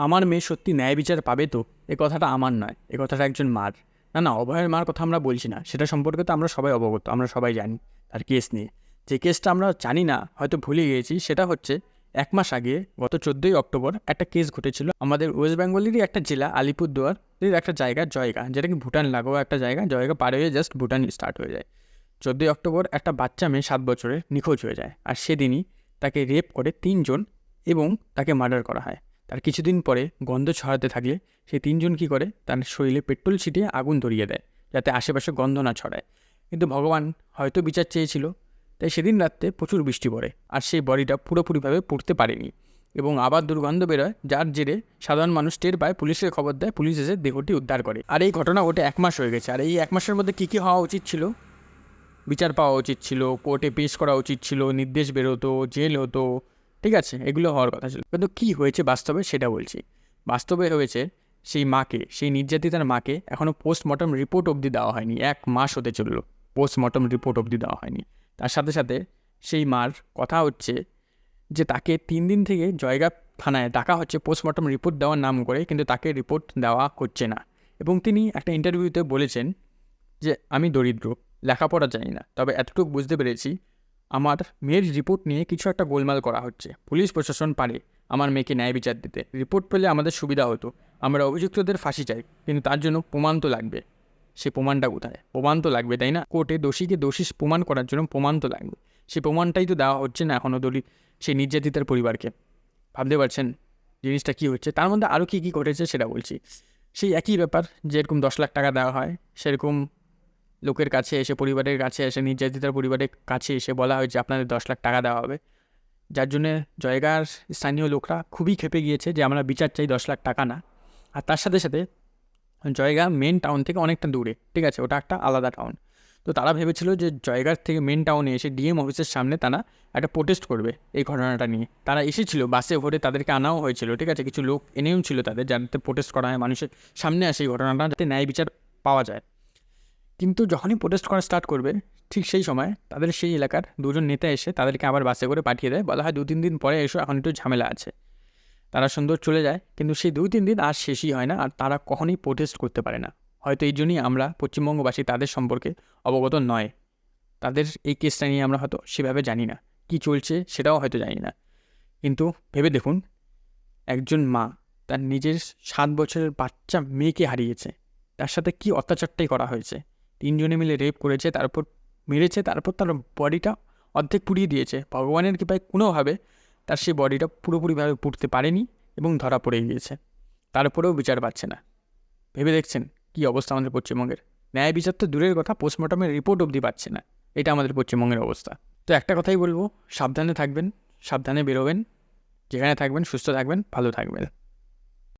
আমার মেয়ে সত্যি ন্যায় বিচার পাবে তো? এ কথাটা আমার নয়, এ কথাটা একজন মার। না, অভয়ের মার কথা আমরা বলছি না, সেটা সম্পর্কে তো আমরা সবাই অবগত, আমরা সবাই জানি তার কেস নিয়ে। যে কেসটা আমরা জানি না, হয়তো ভুলে গিয়েছি, সেটা হচ্ছে 1 মাস আগে গত 14ই অক্টোবর একটা কেস ঘটেছিল আমাদের ওয়েস্ট বেঙ্গলেরই একটা জেলা আলিপুরদুয়ারের একটা জায়গা জয়গা, যেটা কি ভুটান লাগোয়া একটা জায়গা। জয়গা পার হয়ে জাস্ট ভুটান স্টার্ট হয়ে যায়। 14ই অক্টোবর একটা বাচ্চা মেয়ে 7 বছরের নিখোঁজ হয়ে যায়, আর সেদিনই তাকে রেপ করে 3 জন এবং তাকে মার্ডার করা হয়। তার কিছুদিন পরে গন্ধ ছড়াতে থাকলে সেই 3 জন কী করে, তার শরীরে পেট্রোল ছিটিয়ে আগুন ধরিয়ে দেয়, যাতে আশেপাশে গন্ধ না ছড়ায়। কিন্তু ভগবান হয়তো বিচার চেয়েছিল, তাই সেদিন রাত্রে প্রচুর বৃষ্টি পড়ে, আর সেই বডিটা পুরোপুরিভাবে পুড়তে পারেনি এবং আবার দুর্গন্ধ বেরোয়, যার জেরে সাধারণ মানুষ টের পায়, পুলিশকে খবর দেয়, পুলিশ এসে দেহটি উদ্ধার করে। আর এই ঘটনা ঘটে 1 মাস হয়ে গেছে। আর এই 1 মাসের মধ্যে কী কী হওয়া উচিত ছিল? বিচার পাওয়া উচিত ছিল, কোর্টে পেশ করা উচিত ছিল, নির্দেশ বেরোতো, জেল হতো, ঠিক আছে, এগুলো হওয়ার কথা ছিল। কিন্তু কী হয়েছে বাস্তবে সেটা বলছি। বাস্তবে হয়েছে, সেই মাকে, সেই নির্যাতিতার মাকে এখনও পোস্টমর্টম রিপোর্ট অবধি দেওয়া হয়নি। 1 মাস হতে চলল, পোস্টমর্টম রিপোর্ট অবধি দেওয়া হয়নি। তার সাথে সাথে সেই মার কথা হচ্ছে যে তাকে 3 দিন থেকে জয়গাঁ থানায় ডাকা হচ্ছে পোস্টমর্টম রিপোর্ট দেওয়ার নাম করে, কিন্তু তাকে রিপোর্ট দেওয়া হচ্ছে না। এবং তিনি একটা ইন্টারভিউতে বলেছেন যে আমি দরিদ্র, লেখাপড়া জানি না, তবে এতটুকু বুঝতে পেরেছি আমার মেয়ের রিপোর্ট নিয়ে কিছু একটা গোলমাল করা হচ্ছে। পুলিশ প্রশাসন পারে আমার মেয়েকে ন্যায় বিচার দিতে, রিপোর্ট পেলে আমাদের সুবিধা হতো। আমরা অভিযুক্তদের ফাঁসি চাই, কিন্তু তার জন্য প্রমাণ তো লাগবে। সে প্রমাণটা কোথায়? প্রমাণ তো লাগবে, তাই না? কোর্টে দোষীকে দোষী প্রমাণ করার জন্য প্রমাণ তো লাগবে। সেই প্রমাণটাই তো দেওয়া হচ্ছে না এখনও সেই নির্যাতিতার পরিবারকে। ভাবতে পারছেন জিনিসটা কী হচ্ছে? তার মধ্যে আরও কী কী ঘটেছে সেটা বলছি। সেই একই ব্যাপার, যেরকম 10 লাখ টাকা দেওয়া হয়, সেরকম লোকের কাছে এসে, পরিবারের কাছে এসে, নির্যাতিতার পরিবারের কাছে এসে বলা হয় যে আপনাদের 10 লাখ টাকা দেওয়া হবে, যার জন্যে জয়গাঁর স্থানীয় লোকরা খুবই ক্ষেপে গিয়েছে যে আমরা বিচার চাই, 10 লাখ টাকা না। আর তার সাথে সাথে জয়গাঁ মেন টাউন থেকে অনেকটা দূরে, ঠিক আছে, ওটা একটা আলাদা টাউন। তো তারা ভেবেছিল যে জয়গাঁর থেকে মেন টাউনে এসে ডিএম অফিসের সামনে তারা একটা প্রোটেস্ট করবে এই ঘটনাটা নিয়ে। তারা এসেছিল বাসে ভরে, তাদেরকে আনাও হয়েছিল, ঠিক আছে, কিছু লোক এনেও ছিল তাদের, যাতে প্রোটেস্ট করা হয়, মানুষের সামনে আসে এই ঘটনাটা, যাতে ন্যায় বিচার পাওয়া যায়। কিন্তু যখনই প্রোটেস্ট করা স্টার্ট করবে, ঠিক সেই সময় তাদের সেই এলাকার 2 জন নেতা এসে তাদেরকে আবার বাসে করে পাঠিয়ে দেয়, বলা হয় 2-3 দিন পরে এসো, এখন একটু ঝামেলা আছে। তারা সুন্দর চলে যায়, কিন্তু সেই 2-3 দিন আর শেষই হয় না, আর তারা কখনোই প্রোটেস্ট করতে পারে না। হয়তো এই জন্যই আমরা পশ্চিমবঙ্গবাসী তাদের সম্পর্কে অবগত নয়। তাদের এই কেসটা নিয়ে আমরা হয়তো সেভাবে জানি না, কি চলছে সেটাও হয়তো জানি না। কিন্তু ভেবে দেখুন, একজন মা তার নিজের 7 বছরের বাচ্চা মেয়েকে হারিয়েছে, তার সাথে কি অত্যাচারটাই করা হয়েছে। 3 জনে মিলে রেপ করেছে, তারপর মেরেছে, তারপর তার বডিটা অর্ধেক পুড়িয়ে দিয়েছে। ভগবানের কৃপায় কোনোভাবে তার সেই বডিটা পুরোপুরিভাবে পুড়তে পারেনি এবং ধরা পড়ে গিয়েছে। তারপরেও বিচার পাচ্ছে না। ভেবে দেখছেন কী অবস্থা আমাদের পশ্চিমবঙ্গের? ন্যায় বিচার তো দূরের কথা, পোস্টমর্টমের রিপোর্ট অবধি পাচ্ছে না। এটা আমাদের পশ্চিমবঙ্গের অবস্থা। তো একটা কথাই বলবো, সাবধানে থাকবেন, সাবধানে বেরোবেন, যেখানে থাকবেন সুস্থ থাকবেন, ভালো থাকবেন।